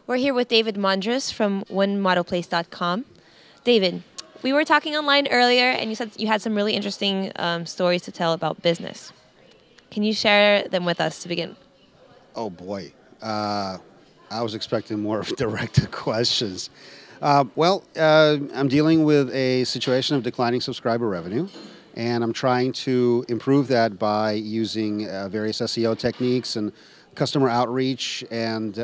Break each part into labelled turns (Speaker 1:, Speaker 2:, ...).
Speaker 1: We're here with David Mondrus from OneModelPlace.com. David, we were talking online earlier, and you said you had some really interesting stories to tell about business. Can you share them with us to begin?
Speaker 2: Oh boy, I was expecting more of directed questions. I'm dealing with a situation of declining subscriber revenue, and I'm trying to improve that by using various SEO techniques and customer outreach and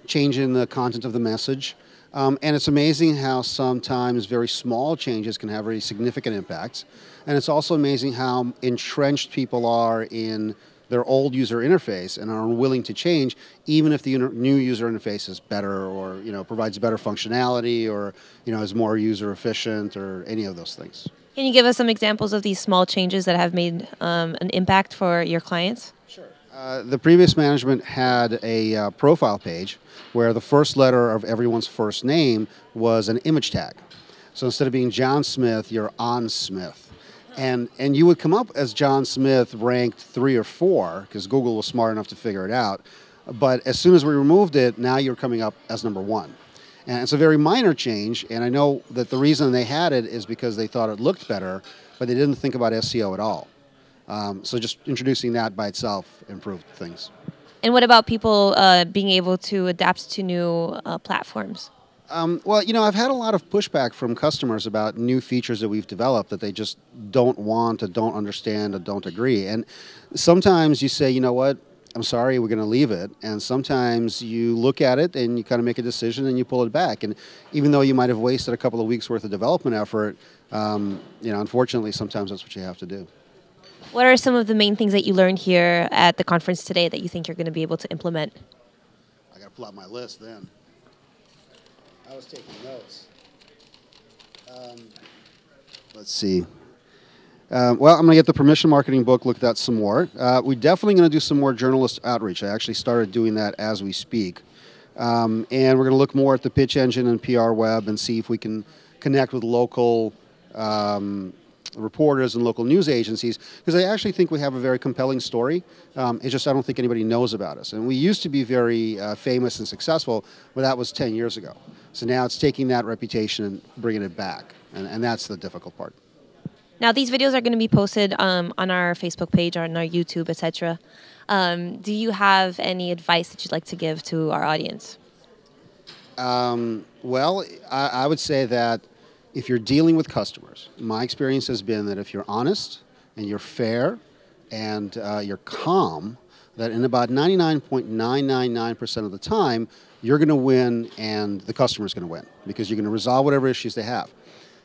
Speaker 2: changing the content of the message. And it's amazing how sometimes very small changes can have very significant impacts. And it's also amazing how entrenched people are in their old user interface and are unwilling to change, even if the new user interface is better or provides better functionality or is more user efficient or any of those things.
Speaker 1: Can you give us some examples of these small changes that have made an impact for your clients?
Speaker 2: Sure. The previous management had a profile page where the first letter of everyone's first name was an image tag. So instead of being John Smith, you're On Smith. And you would come up as John Smith ranked 3 or 4 because Google was smart enough to figure it out. But as soon as we removed it, now you're coming up as number 1. And it's a very minor change, and I know that the reason they had it is because they thought it looked better, but they didn't think about SEO at all. So just introducing that by itself improved things.
Speaker 1: And what about people being able to adapt to new platforms?
Speaker 2: I've had a lot of pushback from customers about new features that we've developed that they just don't want or don't understand or don't agree. And sometimes you say, you know what, I'm sorry, we're going to leave it. And sometimes you look at it and you kind of make a decision and you pull it back. And even though you might have wasted a couple of weeks worth of development effort, unfortunately, sometimes that's what you have to do.
Speaker 1: What are some of the main things that you learned here at the conference today that you think you're going to be able to implement?
Speaker 2: I got to pull out my list then. I was taking notes. Let's see. I'm going to get the permission marketing book looked at some more. We're definitely going to do some more journalist outreach. I actually started doing that as we speak. And we're going to look more at the pitch engine and PR web and see if we can connect with local reporters and local news agencies, because I actually think we have a very compelling story. It's just I don't think anybody knows about us. And we used to be very famous and successful, but that was 10 years ago. So now it's taking that reputation and bringing it back, and that's the difficult part.
Speaker 1: Now, these videos are going to be posted on our Facebook page, on our YouTube, etc. Do you have any advice that you'd like to give to our audience?
Speaker 2: I would say that if you're dealing with customers, my experience has been that if you're honest and you're fair and you're calm, that in about 99.999% of the time, you're going to win and the customer's going to win because you're going to resolve whatever issues they have.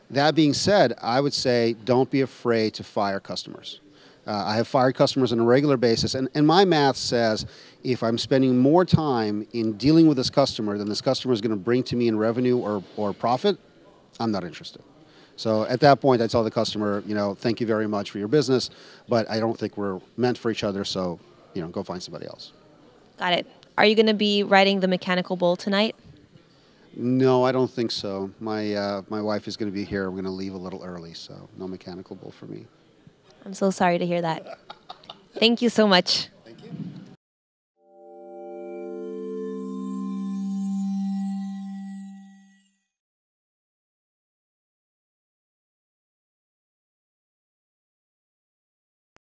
Speaker 2: That being said, I would say don't be afraid to fire customers. I have fired customers on a regular basis, and my math says if I'm spending more time in dealing with this customer than this customer is going to bring to me in revenue or profit, I'm not interested. So at that point, I tell the customer, thank you very much for your business, but I don't think we're meant for each other, so go find somebody else.
Speaker 1: Got it. Are you going to be riding the mechanical bull tonight?
Speaker 2: No, I don't think so. My wife is going to be here. We're going to leave a little early, so no mechanical bull for me.
Speaker 1: I'm so sorry to hear that. Thank you so much.